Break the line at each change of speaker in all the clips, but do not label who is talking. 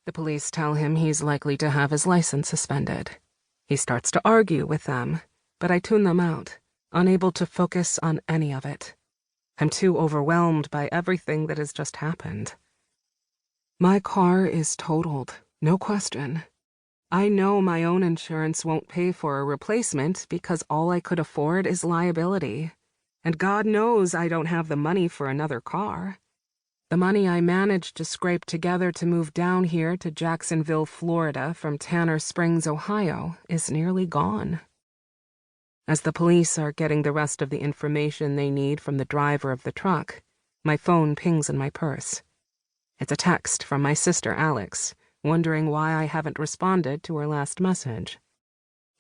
The police tell him he's likely to have his license suspended. He starts to argue with them, but I tune them out, unable to focus on any of it. I'm too overwhelmed by everything that has just happened. My car is totaled, no question. I know my own insurance won't pay for a replacement because all I could afford is liability. And God knows I don't have the money for another car. The money I managed to scrape together to move down here to Jacksonville, Florida from Tanner Springs, Ohio, is nearly gone. As the police are getting the rest of the information they need from the driver of the truck, my phone pings in my purse. It's a text from my sister, Alex, wondering why I haven't responded to her last message.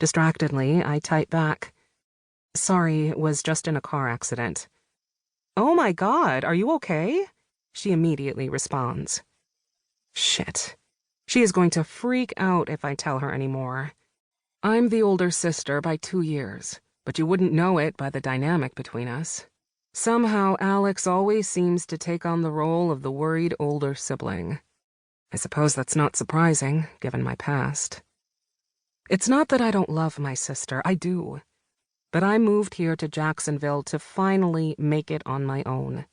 Distractedly, I type back, "Sorry, was just in a car accident." "Oh my God, are you okay?" She immediately responds. Shit. She is going to freak out if I tell her anymore. I'm the older sister by 2 years, but you wouldn't know it by the dynamic between us. Somehow, Alex always seems to take on the role of the worried older sibling. I suppose that's not surprising, given my past. It's not that I don't love my sister, I do. But I moved here to Jacksonville to finally make it on my own.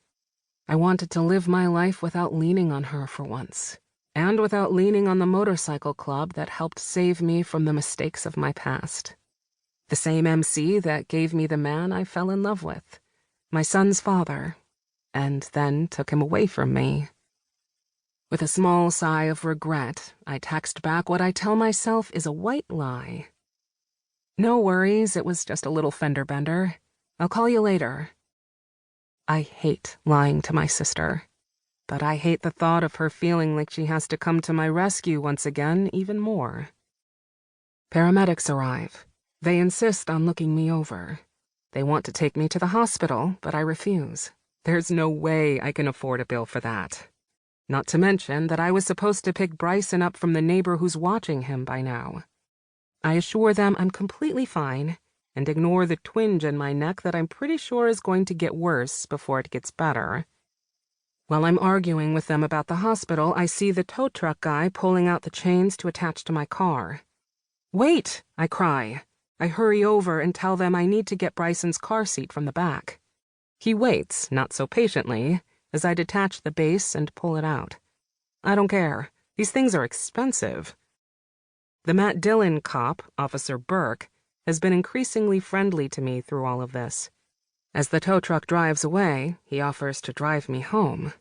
I wanted to live my life without leaning on her for once, and without leaning on the motorcycle club that helped save me from the mistakes of my past. The same MC that gave me the man I fell in love with, my son's father, and then took him away from me. With a small sigh of regret, I text back what I tell myself is a white lie. No worries, it was just a little fender bender. I'll call you later. I hate lying to my sister, but I hate the thought of her feeling like she has to come to my rescue once again even more. Paramedics arrive. They insist on looking me over. They want to take me to the hospital, but I refuse. There's no way I can afford a bill for that. Not to mention that I was supposed to pick Bryson up from the neighbor who's watching him by now. I assure them I'm completely fine and ignore the twinge in my neck that I'm pretty sure is going to get worse before it gets better. While I'm arguing with them about the hospital, I see the tow truck guy pulling out the chains to attach to my car. "Wait!" I cry. I hurry over and tell them I need to get Bryson's car seat from the back. He waits, not so patiently, as I detach the base and pull it out. I don't care. These things are expensive. The Matt Dillon cop, Officer Burke, has been increasingly friendly to me through all of this. As the tow truck drives away, he offers to drive me home.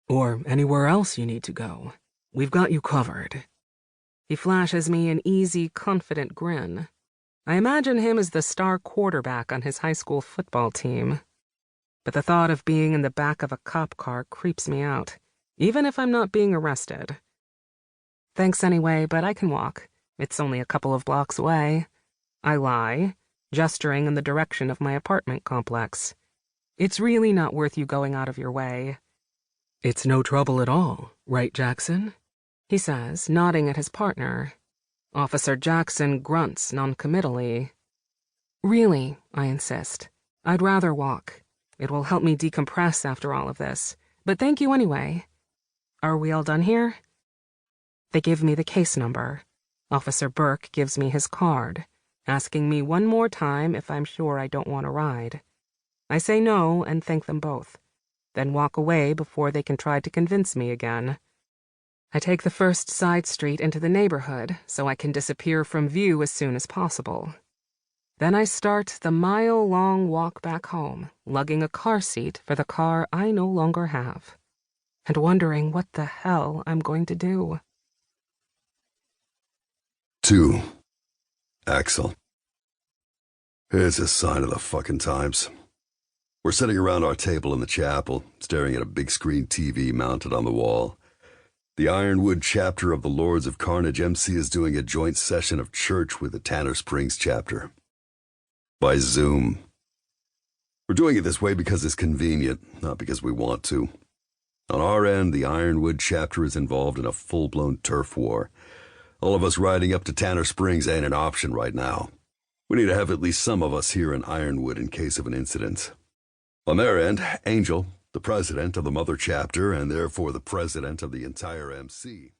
"Or anywhere else you need to go. We've got you covered." He flashes me an easy, confident grin. I imagine him as the star quarterback on his high school football team. But the thought of being in the back of a cop car creeps me out, even if I'm not being arrested. "Thanks anyway, but I can walk. It's only a couple of blocks away." I lie, gesturing in the direction of my apartment complex. "It's really not worth you going out of your way." "It's no trouble at all, right, Jackson?" he says, nodding at his partner. Officer Jackson grunts noncommittally. "Really," I insist. "I'd rather walk. It will help me decompress after all of this. But thank you anyway. Are we all done here?" They give me the case number. Officer Burke gives me his card, asking me one more time if I'm sure I don't want a ride. I say no and thank them both, then walk away before they can try to convince me again. I take the first side street into the neighborhood so I can disappear from view as soon as possible. Then I start the mile-long walk back home, lugging a car seat for the car I no longer have, and wondering what the hell I'm going to do.
2. AXEL. It's a sign of the fucking times. We're sitting around our table in the chapel, staring at a big screen TV mounted on the wall. The Ironwood chapter of the Lords of Carnage MC is doing a joint session of church with the Tanner Springs chapter. By Zoom. We're doing it this way because it's convenient, not because we want to. On our end, the Ironwood chapter is involved in a full-blown turf war. All of us riding up to Tanner Springs ain't an option right now. We need to have at least some of us here in Ironwood in case of an incident. On their end, Angel, the president of the mother chapter and therefore the president of the entire MC,